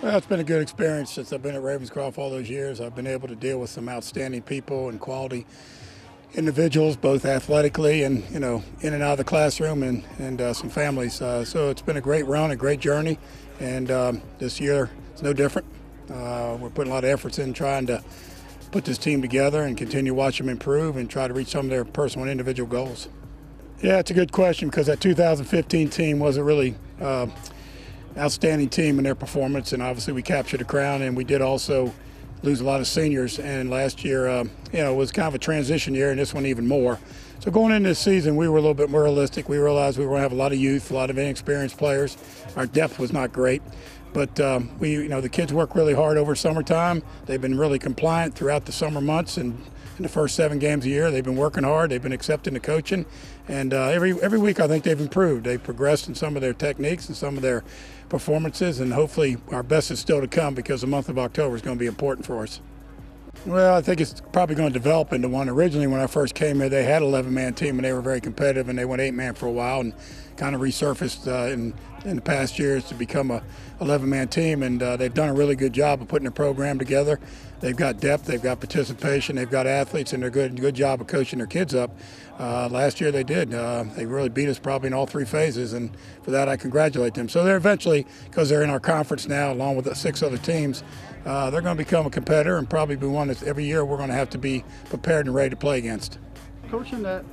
Well, it's been a good experience since I've been at Ravenscroft all those years. I've been able to deal with some outstanding people and quality individuals, both athletically and in and out of the classroom, and some families. So it's been a great run, a great journey, and this year it's no different. We're putting a lot of efforts in trying to put this team together and continue to watch them improve and try to reach some of their personal and individual goals. Yeah, it's a good question because that 2015 team was a really outstanding team in their performance, and obviously we captured the crown, and we did also lose a lot of seniors, and last year it was kind of a transition year, and this one even more. So going into this season, we were a little bit more realistic. We realized we were going to have a lot of youth, a lot of inexperienced players. Our depth was not great, but the kids work really hard over summertime. They've been really compliant throughout the summer months, and in the first 7 games a year, they've been working hard. They've been accepting the coaching, and every week I think they've improved. They've progressed in some of their techniques and some of their performances, and hopefully our best is still to come because the month of October is going to be important for us. Well, I think it's probably going to develop into one. Originally, when I first came here, they had an 11-man team, and they were very competitive, and they went 8-man for a while and kind of resurfaced in the past years to become a 11-man team, and they've done a really good job of putting a program together. They've got depth, they've got participation, they've got athletes, and they're good job of coaching their kids up. Last year they did. They really beat us probably in all 3 phases, and for that I congratulate them. So they're eventually, because they're in our conference now along with the 6 other teams, they're going to become a competitor and probably be one that every year we're going to have to be prepared and ready to play against. Coaching at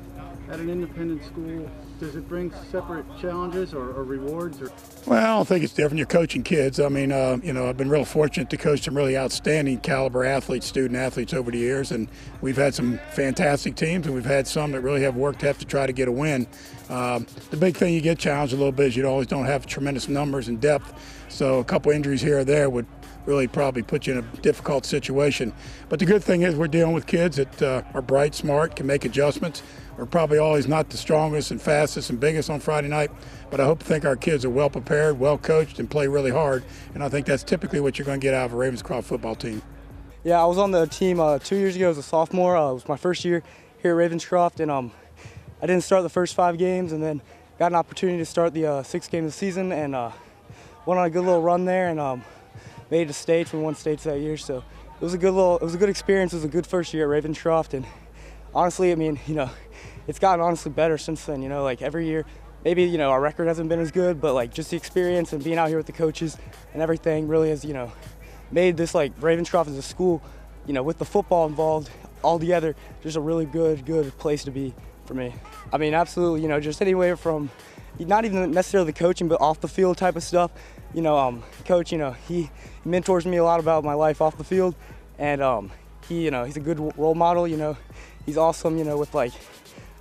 an independent school, does it bring separate challenges or rewards? Well, I don't think it's different. You're coaching kids. I mean, I've been real fortunate to coach some really outstanding caliber athletes, student athletes over the years, and we've had some fantastic teams, and we've had some that really have worked to try to get a win. The big thing you get challenged a little bit is you always don't have tremendous numbers and depth, so a couple injuries here or there would really probably put you in a difficult situation. But the good thing is we're dealing with kids that are bright, smart, can make adjustments. We're probably always not the strongest and fastest and biggest on Friday night, but I think our kids are well prepared, well coached, and play really hard. And I think that's typically what you're going to get out of a Ravenscroft football team. Yeah, I was on the team 2 years ago as a sophomore. It was my first year here at Ravenscroft, and I didn't start the first 5 games, and then got an opportunity to start the 6th game of the season, and went on a good little run there, and made it to states. We won states that year, so it was a good experience. It was a good first year at Ravenscroft, and honestly, I mean, it's gotten honestly better since then. Like every year, maybe our record hasn't been as good, but like just the experience and being out here with the coaches and everything really has made this like Ravenscroft as a school, with the football involved all together, just a really good place to be for me. I mean, absolutely, just anywhere from not even necessarily the coaching, but off the field type of stuff. Coach, he mentors me a lot about my life off the field, and he's a good role model. He's awesome. With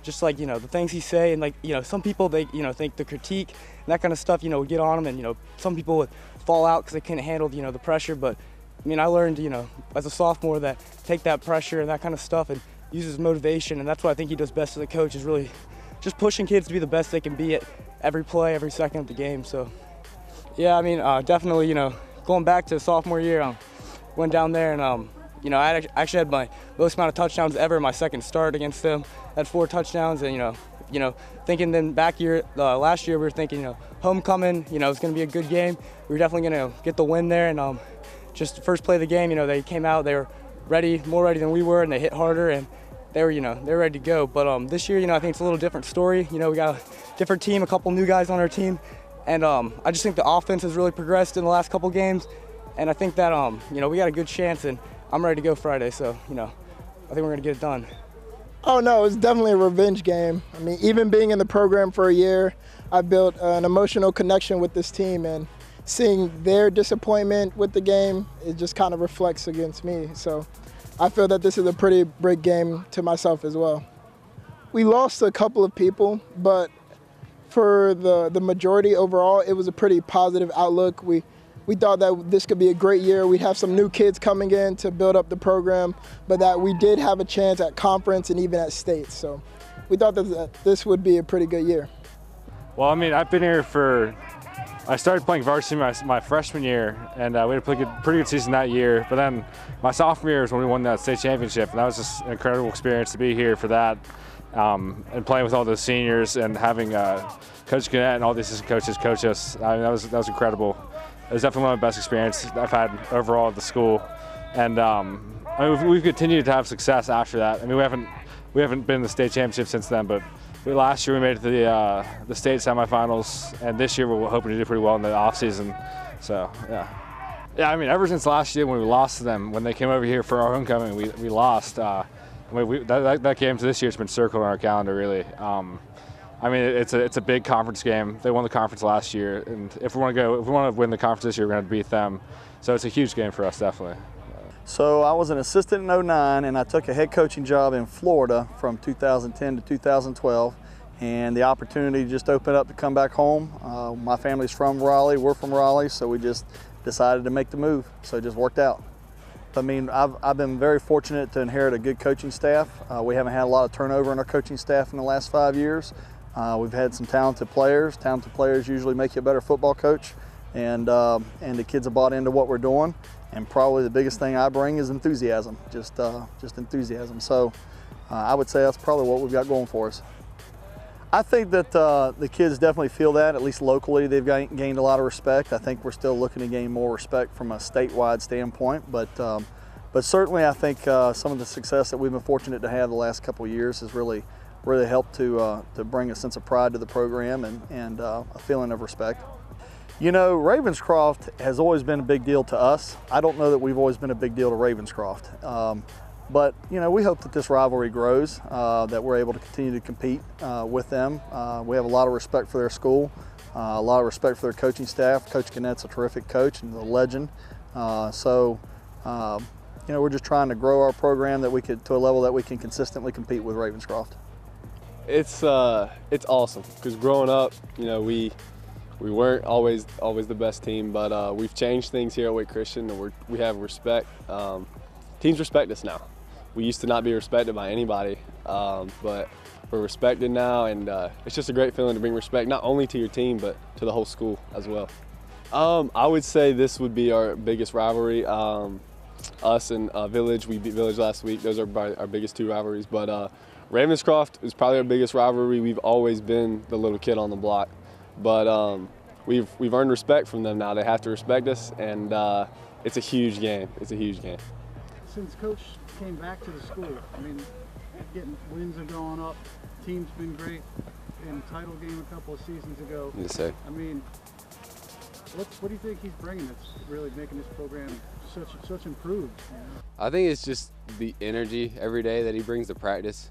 the things he say, and some people they think the critique and that kind of stuff would get on them, and some people would fall out because they couldn't handle the pressure. But I mean, I learned as a sophomore that take that pressure and that kind of stuff and use his motivation, and that's what I think he does best as a coach, is really just pushing kids to be the best they can be at every play, every second of the game. So yeah, I mean, definitely going back to sophomore year, went down there and I actually had my most amount of touchdowns ever in my second start against them. I had 4 touchdowns, and thinking then last year we were thinking homecoming, it's going to be a good game. We were definitely going to get the win there, and just the first play of the game, they came out, they were ready, more ready than we were, and they hit harder, and they were ready to go. But this year, I think it's a little different story. We got a different team, a couple new guys on our team, and I just think the offense has really progressed in the last couple games, and I think that we got a good chance, and I'm ready to go Friday, so I think we're going to get it done. Oh no, it's definitely a revenge game. I mean, even being in the program for a year, I built an emotional connection with this team, and seeing their disappointment with the game, it just kind of reflects against me. So I feel that this is a pretty big game to myself as well. We lost a couple of people, but for the majority overall, it was a pretty positive outlook. We thought that this could be a great year. We'd have some new kids coming in to build up the program, but that we did have a chance at conference and even at states. So we thought that this would be a pretty good year. Well, I mean, I've been here I started playing varsity my freshman year, and we had a pretty good season that year. But then my sophomore year was when we won that state championship, and that was just an incredible experience to be here for that, and playing with all the seniors and having Coach Gannett and all the assistant coaches coach us. I mean, that was incredible. it was definitely one of the best experiences I've had overall at the school. And I mean, we've continued to have success after that. I mean, we haven't been in the state championship since then, but last year we made it to the state semifinals, and this year we're hoping to do pretty well in the off season. So yeah. I mean, ever since last year when we lost to them, when they came over here for our homecoming, we lost. That game to this year has been circled on our calendar, really. I mean, it's a big conference game. They won the conference last year, and if we want to win the conference this year, we're going to have to beat them. So it's a huge game for us, definitely. So I was an assistant in '09, and I took a head coaching job in Florida from 2010 to 2012, and the opportunity just opened up to come back home. My family's from Raleigh, we're from Raleigh, so we just decided to make the move, so it just worked out. I mean, I've been very fortunate to inherit a good coaching staff. We haven't had a lot of turnover in our coaching staff in the last 5 years. We've had some talented players. Talented players usually make you a better football coach, and the kids have bought into what we're doing. And probably the biggest thing I bring is enthusiasm, just enthusiasm. So I would say that's probably what we've got going for us. I think that the kids definitely feel that, at least locally. They've gained a lot of respect. I think we're still looking to gain more respect from a statewide standpoint, but certainly I think some of the success that we've been fortunate to have the last couple of years has really helped to bring a sense of pride to the program and a feeling of respect. You know, Ravenscroft has always been a big deal to us. I don't know that we've always been a big deal to Ravenscroft. But, you know, we hope that this rivalry grows, that we're able to continue to compete with them. We have a lot of respect for their school, a lot of respect for their coaching staff. Coach Gannett's a terrific coach and a legend. You know, we're just trying to grow our program to a level that we can consistently compete with Ravenscroft. It's awesome because growing up, you know, we weren't always the best team, but we've changed things here at Wake Christian, and we have respect. Teams respect us now. We used to not be respected by anybody, but we're respected now, and it's just a great feeling to bring respect not only to your team but to the whole school as well. I would say this would be our biggest rivalry. Us and Village, we beat Village last week. Those are our biggest two rivalries, but Ravenscroft is probably our biggest rivalry. We've always been the little kid on the block, but we've earned respect from them now. They have to respect us, and it's a huge game. It's a huge game. Since Coach came back to the school, I mean, getting wins are going up, team's been great, in the title game a couple of seasons ago. Yes, sir. I mean, what do you think he's bringing that's really making this program such improved? You know? I think it's just the energy every day that he brings to practice,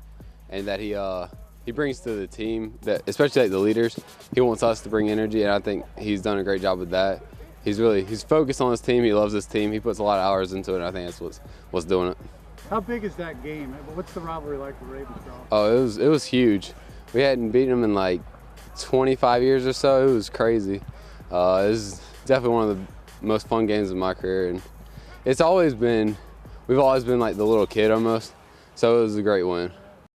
and that he brings to the team, that especially like the leaders. He wants us to bring energy, and I think he's done a great job with that. He's focused on his team. He loves his team. He puts a lot of hours into it, and I think that's what's doing it. How big is that game? What's the rivalry like with Ravenscroft? Oh, it was huge. We hadn't beaten them in like 25 years or so. It was crazy. It was definitely one of the most fun games of my career, and we've always been like the little kid almost. So it was a great win.